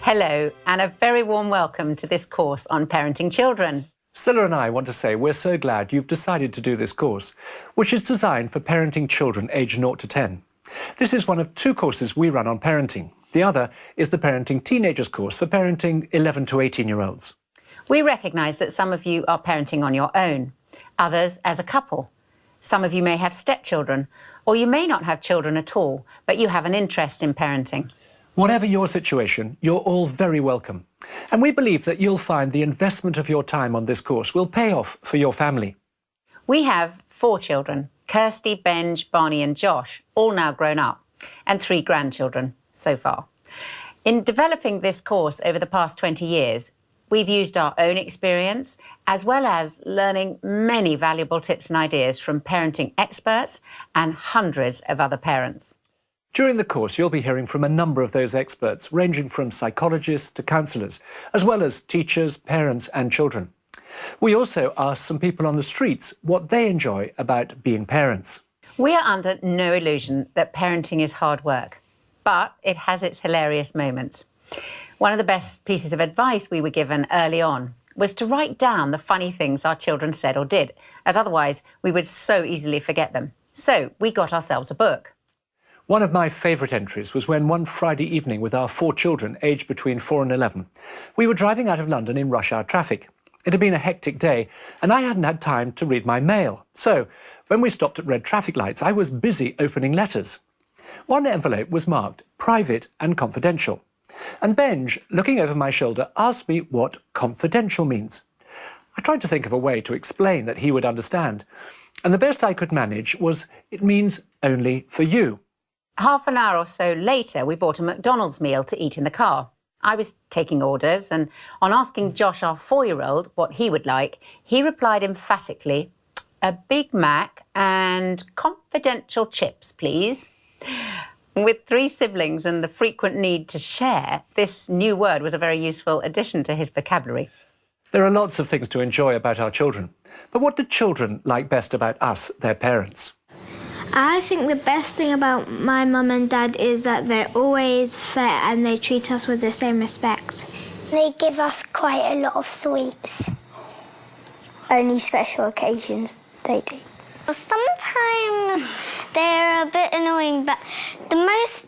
Hello, and a very warm welcome to this course on parenting children. Scilla and I want to say we're so glad you've decided to do this course, which is designed for parenting children aged 0 to 10. This is one of two courses we run on parenting. The other is the Parenting Teenagers course for parenting 11 to 18-year-olds. We recognise that some of you are parenting on your own, others as a couple. Some of you may have stepchildren, or you may not have children at all, but you have an interest in parenting. Whatever your situation, you're all very welcome. And we believe that you'll find the investment of your time on this course will pay off for your family. We have 4 children, Kirsty, Benj, Barney and Josh, all now grown up, and 3 grandchildren so far. In developing this course over the past 20 years, we've used our own experience as well as learning many valuable tips and ideas from parenting experts and hundreds of other parents. During the course, you'll be hearing from a number of those experts, ranging from psychologists to counsellors, as well as teachers, parents and children. We also asked some people on the streets what they enjoy about being parents. We are under no illusion that parenting is hard work, but it has its hilarious moments. One of the best pieces of advice we were given early on was to write down the funny things our children said or did, as otherwise we would so easily forget them. So we got ourselves a book. One of my favourite entries was when one Friday evening with our 4 children, aged between 4 and 11, we were driving out of London in rush hour traffic. It had been a hectic day and I hadn't had time to read my mail. So, when we stopped at red traffic lights, I was busy opening letters. One envelope was marked private and confidential. And Benj, looking over my shoulder, asked me what confidential means. I tried to think of a way to explain that he would understand. And the best I could manage was, it means only for you. Half an hour or so later, we bought a McDonald's meal to eat in the car. I was taking orders, and on asking Josh, our 4-year-old, what he would like, he replied emphatically, "A Big Mac and confidential chips, please." With 3 siblings and the frequent need to share, this new word was a very useful addition to his vocabulary. There are lots of things to enjoy about our children. But what do children like best about us, their parents? I think the best thing about my mum and dad is that they're always fair and they treat us with the same respect. They give us quite a lot of sweets. Only special occasions they do. Sometimes they're a bit annoying, but the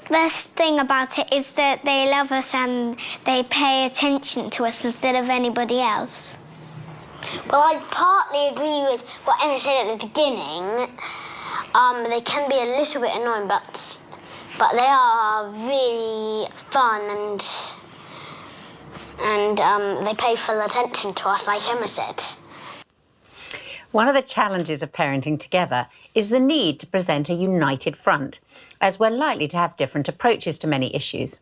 best thing about it is that they love us and they pay attention to us instead of anybody else. Well, I partly agree with what Emma said at the beginning. They can be a little bit annoying, but they are really fun and they pay full attention to us, like Emma said. One of the challenges of parenting together is the need to present a united front, as we're likely to have different approaches to many issues.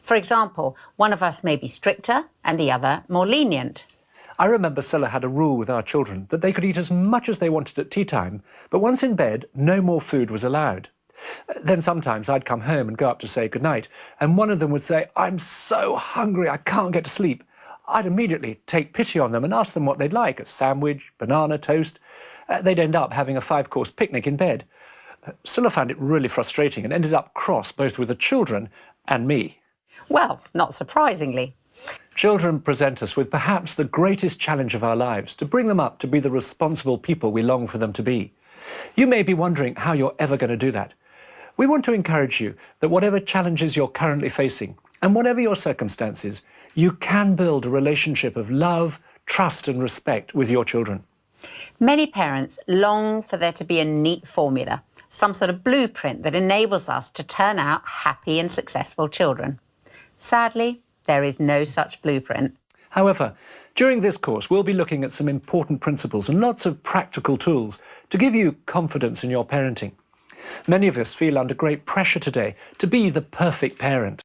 For example, one of us may be stricter and the other more lenient. I remember Scilla had a rule with our children that they could eat as much as they wanted at tea time, but once in bed, no more food was allowed. Then sometimes I'd come home and go up to say goodnight, and one of them would say, "I'm so hungry, I can't get to sleep." I'd immediately take pity on them and ask them what they'd like, a sandwich, banana, toast. They'd end up having a 5-course picnic in bed. Scilla found it really frustrating and ended up cross both with the children and me. Well, not surprisingly. Children present us with perhaps the greatest challenge of our lives, to bring them up to be the responsible people we long for them to be. You may be wondering how you're ever going to do that. We want to encourage you that whatever challenges you're currently facing, and whatever your circumstances, you can build a relationship of love, trust and respect with your children. Many parents long for there to be a neat formula, some sort of blueprint that enables us to turn out happy and successful children. Sadly, there is no such blueprint. However, during this course, we'll be looking at some important principles and lots of practical tools to give you confidence in your parenting. Many of us feel under great pressure today to be the perfect parent.